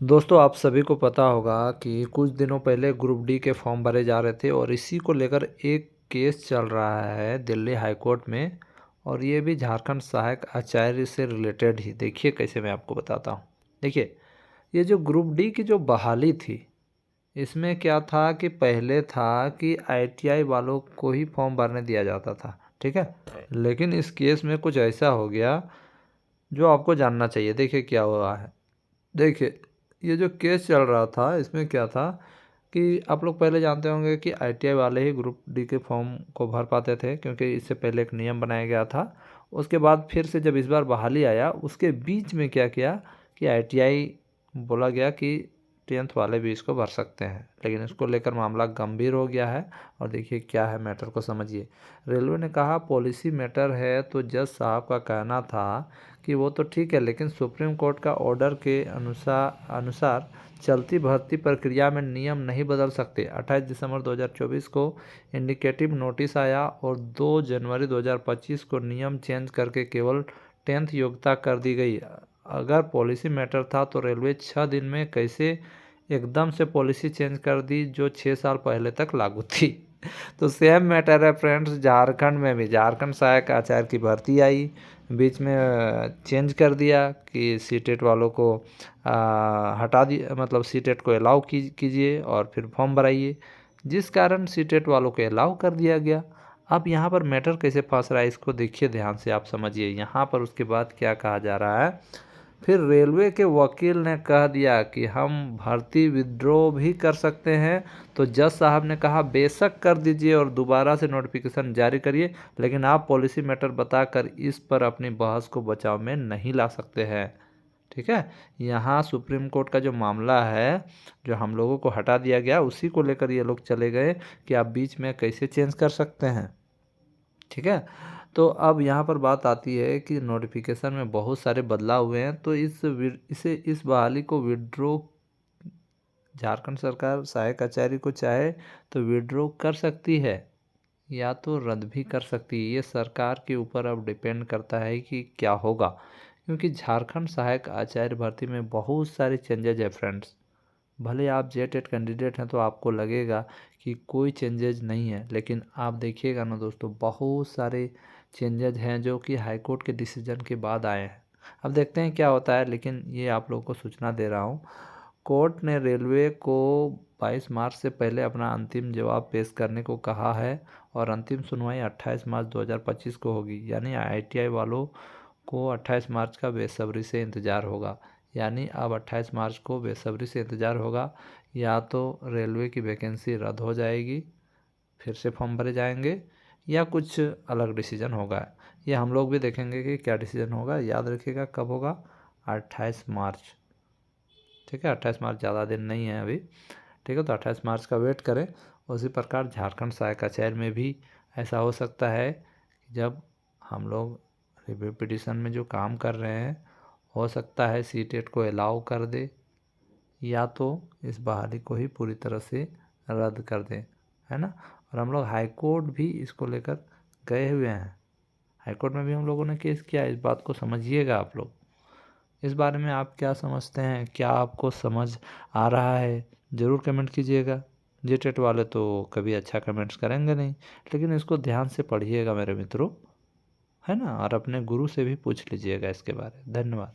दोस्तों आप सभी को पता होगा कि कुछ दिनों पहले ग्रुप डी के फॉर्म भरे जा रहे थे और इसी को लेकर एक केस चल रहा है दिल्ली हाई कोर्ट में। और ये भी झारखंड सहायक आचार्य से रिलेटेड ही। देखिए कैसे मैं आपको बताता हूँ। देखिए ये जो ग्रुप डी की जो बहाली थी, इसमें क्या था कि पहले था कि आईटीआई वालों को ही फॉर्म भरने दिया जाता था, ठीक है। लेकिन इस केस में कुछ ऐसा हो गया जो आपको जानना चाहिए। देखिए क्या हुआ है। देखिए ये जो केस चल रहा था इसमें क्या था कि आप लोग पहले जानते होंगे कि आईटीआई वाले ही ग्रुप डी के फॉर्म को भर पाते थे, क्योंकि इससे पहले एक नियम बनाया गया था। उसके बाद फिर से जब इस बार बहाली आया, उसके बीच में क्या किया कि आईटीआई बोला गया कि 10th वाले भी इसको भर सकते हैं। लेकिन इसको लेकर मामला गंभीर हो गया है। और देखिए क्या है, मैटर को समझिए। रेलवे ने कहा पॉलिसी मैटर है, तो जज साहब का कहना था कि वो तो ठीक है, लेकिन सुप्रीम कोर्ट का ऑर्डर के अनुसार चलती भर्ती प्रक्रिया में नियम नहीं बदल सकते। 28 दिसंबर 2024 को इंडिकेटिव नोटिस आया और 2 जनवरी 2025 को नियम चेंज करके केवल 10th योग्यता कर दी गई। अगर पॉलिसी मैटर था तो रेलवे 6 दिन में कैसे एकदम से पॉलिसी चेंज कर दी जो 6 साल पहले तक लागू थी। तो सेम मैटर है फ्रेंड्स, झारखंड में भी झारखंड सहायक आचार्य की भर्ती आई, बीच में चेंज कर दिया कि सीटेट वालों को हटा दिया, मतलब सीटेट को अलाउ कीजिए और फिर फॉर्म भराइए, जिस कारण सीटेट वालों को अलाउ कर दिया गया। अब यहाँ पर मैटर कैसे फंस रहा है इसको देखिए ध्यान से, आप समझिए। यहाँ पर उसके बाद क्या कहा जा रहा है, फिर रेलवे के वकील ने कह दिया कि हम भर्ती विड्रॉ भी कर सकते हैं। तो जज साहब ने कहा बेशक कर दीजिए और दोबारा से नोटिफिकेशन जारी करिए, लेकिन आप पॉलिसी मैटर बताकर इस पर अपनी बहस को बचाव में नहीं ला सकते हैं। ठीक है, यहाँ सुप्रीम कोर्ट का जो मामला है, जो हम लोगों को हटा दिया गया, उसी को लेकर ये लोग चले गए कि आप बीच में कैसे चेंज कर सकते हैं। ठीक है, तो अब यहाँ पर बात आती है कि नोटिफिकेशन में बहुत सारे बदलाव हुए हैं, तो इस बहाली को विड्रॉ झारखंड सरकार सहायक आचार्य को चाहे तो विड्रॉ कर सकती है या तो रद्द भी कर सकती है। ये सरकार के ऊपर अब डिपेंड करता है कि क्या होगा, क्योंकि झारखंड सहायक आचार्य भर्ती में बहुत सारे चेंजेज है फ्रेंड्स। भले आप जेटेट कैंडिडेट हैं तो आपको लगेगा कि कोई चेंजेज नहीं है, लेकिन आप देखिएगा ना दोस्तों, बहुत सारे चेंजेज हैं जो कि हाई कोर्ट के डिसीजन के बाद आए हैं। अब देखते हैं क्या होता है, लेकिन ये आप लोगों को सूचना दे रहा हूँ। कोर्ट ने रेलवे को 22 मार्च से पहले अपना अंतिम जवाब पेश करने को कहा है और अंतिम सुनवाई 28 मार्च 2025 को होगी। यानी आईटीआई वालों को 28 मार्च का बेसब्री से इंतज़ार होगा। यानी अब 28 मार्च को बेसब्री से इंतज़ार होगा, या तो रेलवे की वैकेंसी रद्द हो जाएगी, फिर से फॉर्म भरे जाएंगे, या कुछ अलग डिसीजन होगा। ये हम लोग भी देखेंगे कि क्या डिसीजन होगा। याद रखिएगा कब होगा, 28 मार्च। ठीक है, 28 मार्च ज़्यादा दिन नहीं है अभी। ठीक है, तो 28 मार्च का वेट करें। उसी प्रकार झारखंड सहायक आचार्य में भी ऐसा हो सकता है कि जब हम लोग रिव्यू पिटीशन में जो काम कर रहे हैं, हो सकता है सीटेट को अलाउ कर दे या तो इस बहाली को ही पूरी तरह से रद्द कर दें, है ना। और हम लोग हाई कोर्ट भी इसको लेकर गए हुए हैं। हाई कोर्ट में भी हम लोगों ने केस किया है, इस बात को समझिएगा आप लोग। इस बारे में आप क्या समझते हैं, क्या आपको समझ आ रहा है, ज़रूर कमेंट कीजिएगा। जेटेट वाले तो कभी अच्छा कमेंट्स करेंगे नहीं, लेकिन इसको ध्यान से पढ़िएगा मेरे मित्रों, है ना। और अपने गुरु से भी पूछ लीजिएगा इसके बारे में। धन्यवाद।